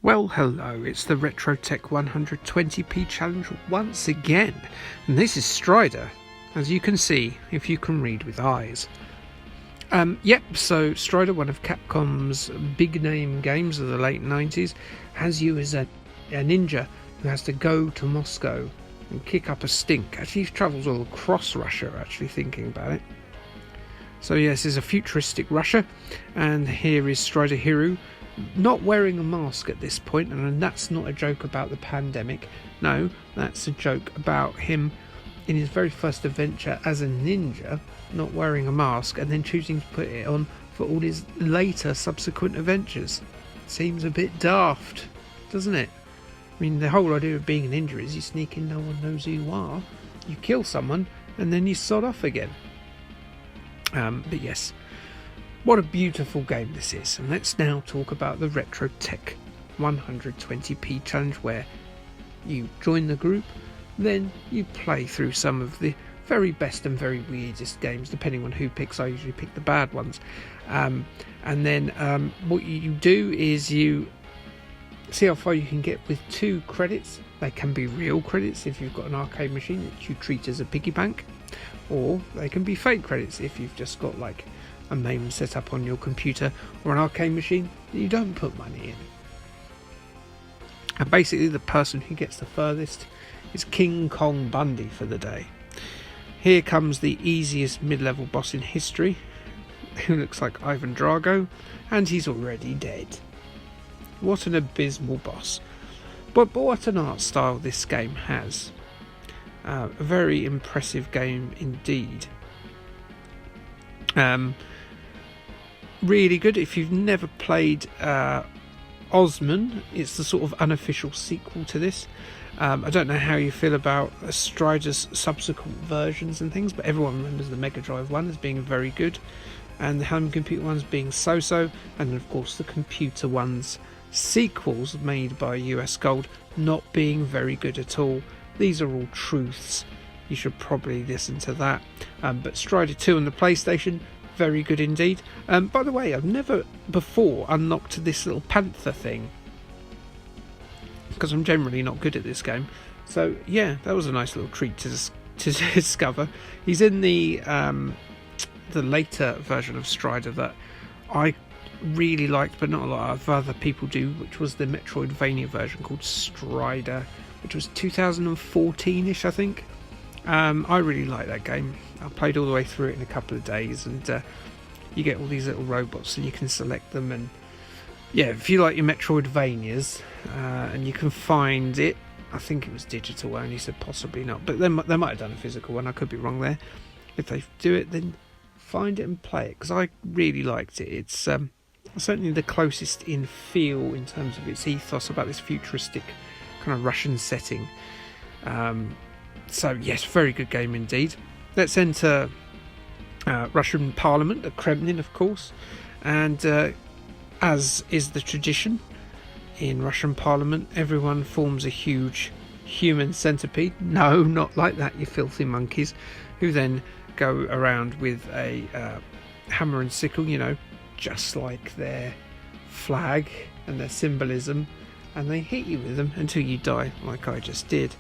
Well, hello, it's the RetroTech 120p challenge once again, and this is Strider, as you can see, if you can read with eyes. So Strider, one of Capcom's big name games of the late 90s, has you as a ninja who has to go to Moscow and kick up a stink. Actually, he travels all across Russia, actually thinking about it. So yes, this is a futuristic Russia, and here is Strider Hero, not wearing a mask at this point, and that's not a joke about the pandemic. No, that's a joke about him in his very first adventure as a ninja, not wearing a mask and then choosing to put it on for all his later subsequent adventures. Seems a bit daft, doesn't it? I mean, the whole idea of being a ninja is you sneak in, no one knows who you are, you kill someone, and then you sod off again. But yes, what a beautiful game this is. And let's now talk about the RetroTech 120p challenge, where you join the group, then you play through some of the very best and very weirdest games, depending on who picks. I usually pick the bad ones. And then what you do is you see how far you can get with 2 credits. They can be real credits if you've got an arcade machine that you treat as a piggy bank, or they can be fake credits if you've just got like a MAME set up on your computer or an arcade machine that you don't put money in. And basically the person who gets the furthest is King Kong Bundy for the day. Here comes the easiest mid-level boss in history, who looks like Ivan Drago, and he's already dead. What an abysmal boss. But what an art style this game has. A very impressive game indeed. Really good. If you've never played Osman, it's the sort of unofficial sequel to this. I don't know how you feel about Strider's subsequent versions and things, but everyone remembers the Mega Drive one as being very good, and the home computer ones being so-so, and of course the computer ones sequels made by US Gold not being very good at all. These are all truths. You should probably listen to that. But Strider 2 on the PlayStation, very good indeed. By the way, I've never before unlocked this little panther thing, because I'm generally not good at this game. So yeah, that was a nice little treat to discover. He's in the later version of Strider that I really liked, but not a lot of other people do, which was the Metroidvania version called Strider, which was 2014-ish, I think. I really like that game. I played all the way through it in a couple of days, and you get all these little robots and you can select them, and yeah, if you like your Metroidvanias, and you can find it, I think it was digital only, so possibly not, but they might have done a physical one, I could be wrong there. If they do it, then find it and play it, because I really liked it. It's certainly the closest in feel in terms of its ethos about this futuristic kind of Russian setting. So yes, very good game indeed. Let's enter Russian Parliament, the Kremlin of course, and as is the tradition in Russian Parliament, everyone forms a huge human centipede. No, not like that, you filthy monkeys, who then go around with a hammer and sickle, you know, just like their flag and their symbolism, and they hit you with them until you die, like I just did.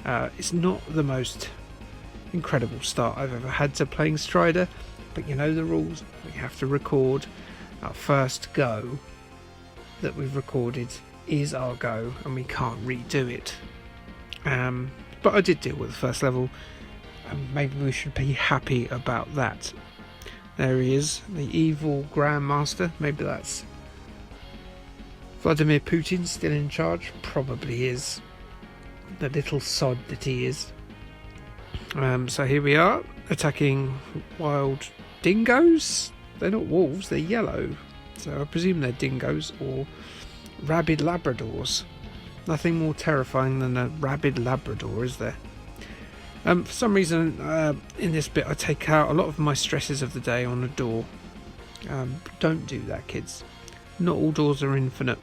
It's not the most incredible start I've ever had to playing Strider, but you know the rules. We have to record. Our first go that we've recorded is our go, and we can't redo it. But I did deal with the first level, and maybe we should be happy about that. There he is, the evil Grandmaster. Maybe that's Vladimir Putin still in charge. Probably is. The little sod that he is. So here we are, attacking wild dingoes. They're not wolves, they're yellow, so I presume they're dingoes or rabid Labradors. Nothing more terrifying than a rabid Labrador, is there? For some reason, in this bit I take out a lot of my stresses of the day on a door. Don't do that, kids. Not all doors are infinite,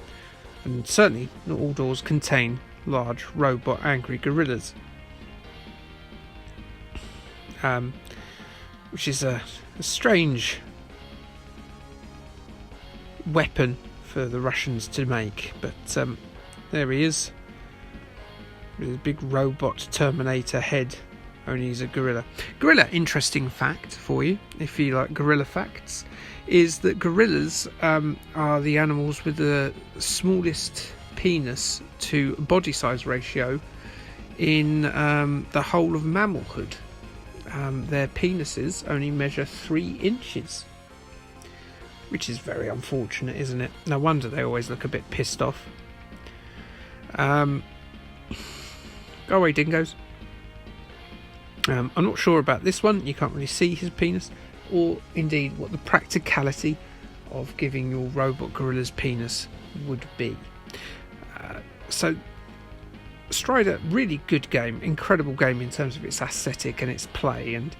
and certainly not all doors contain large robot angry gorillas, which is a strange weapon for the Russians to make, but There he is. With his big robot Terminator head. Only he's a gorilla. Gorilla, interesting fact for you, if you like gorilla facts, is that gorillas are the animals with the smallest penis to body size ratio in the whole of mammalhood. Their penises only measure 3 inches. Which is very unfortunate, isn't it? No wonder they always look a bit pissed off. Go away, dingoes. I'm not sure about this one. You can't really see his penis, or indeed what the practicality of giving your robot gorilla's penis would be. So, Strider, really good game, incredible game in terms of its aesthetic and its play, and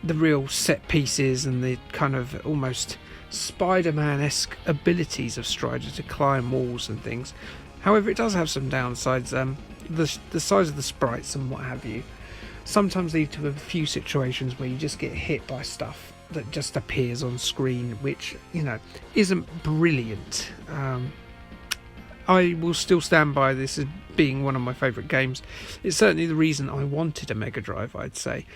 the real set pieces and the kind of almost Spider-Man-esque abilities of Strider to climb walls and things. However, it does have some downsides. The size of the sprites and what have you sometimes lead to a few situations where you just get hit by stuff that just appears on screen, which, you know, isn't brilliant. I will still stand by this as being one of my favourite games. It's certainly the reason I wanted a Mega Drive, I'd say,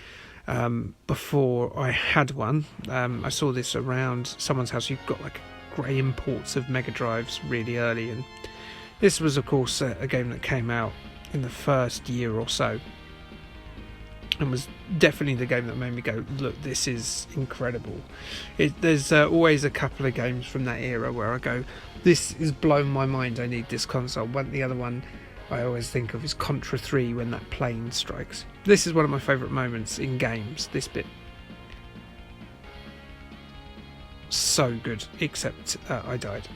before I had one. I saw this around someone's house who got like grey imports of Mega Drives really early, and this was, of course, a game that came out in the first year or so, and was definitely the game that made me go, look, this is incredible. There's always a couple of games from that era where I go, this is blown my mind, I need this console. The other one I always think of is Contra 3, when that plane strikes. This is one of my favourite moments in games, this bit. So good, except I died.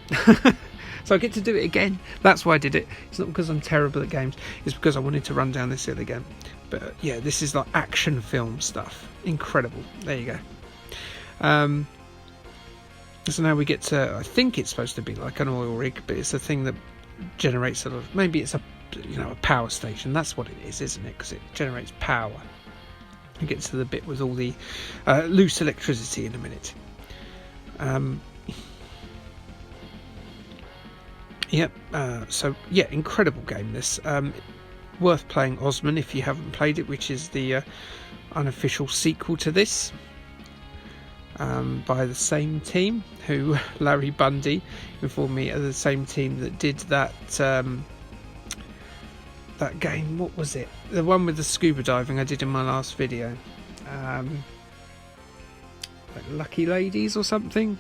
So I get to do it again. That's why I did it. It's not because I'm terrible at games, it's because I wanted to run down this hill again. But yeah, this is like action film stuff. Incredible. There you go. So now we get to, I think it's supposed to be like an oil rig, but it's a thing that generates sort of, maybe it's a power station. That's what it is, isn't it? Because it generates power. We get to the bit with all the loose electricity in a minute. Yep. So yeah, incredible game this. Worth playing Osman if you haven't played it, which is the unofficial sequel to this, by the same team who Larry Bundy informed me are the same team that did that that game. What was it? The one with the scuba diving I did in my last video. Like Lucky Ladies or something?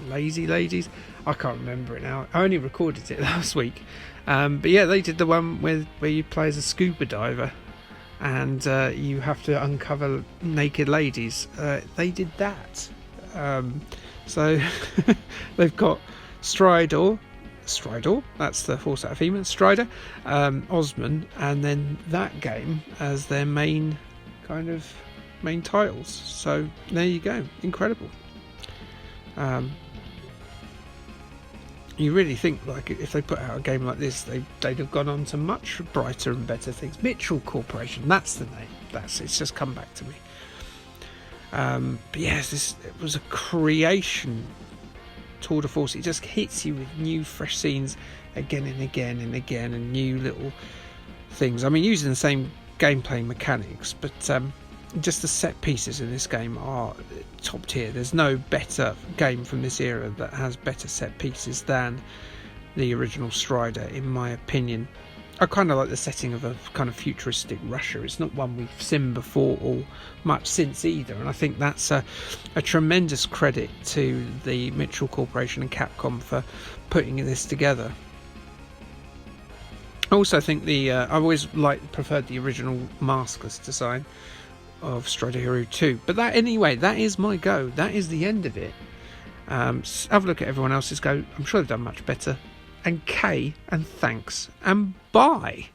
Lazy Ladies? I can't remember it now. I only recorded it last week. But yeah, they did the one where you play as a scuba diver and you have to uncover naked ladies. They did that. So they've got Strider, that's the horse out of He-Man, Strider, Osman, and then that game as their main titles. So there you go, incredible. You really think, like, if they put out a game like this, they'd have gone on to much brighter and better things. Mitchell Corporation, that's the name. It's just come back to me. But yes, it was a creation tour de force. It just hits you with new, fresh scenes again and again and again, and new little things. I mean, using the same gameplay mechanics, but just the set pieces in this game are top tier. There's no better game from this era that has better set pieces than the original Strider, in my opinion. I kind of like the setting of a kind of futuristic Russia. It's not one we've seen before or much since either, and I think that's a tremendous credit to the Mitchell Corporation and Capcom for putting this together. I also think I always preferred the original maskless design of Strider Hero 2, but that is my go. That is the end of it. Have a look at everyone else's go. I'm sure they've done much better. And K and thanks and bye.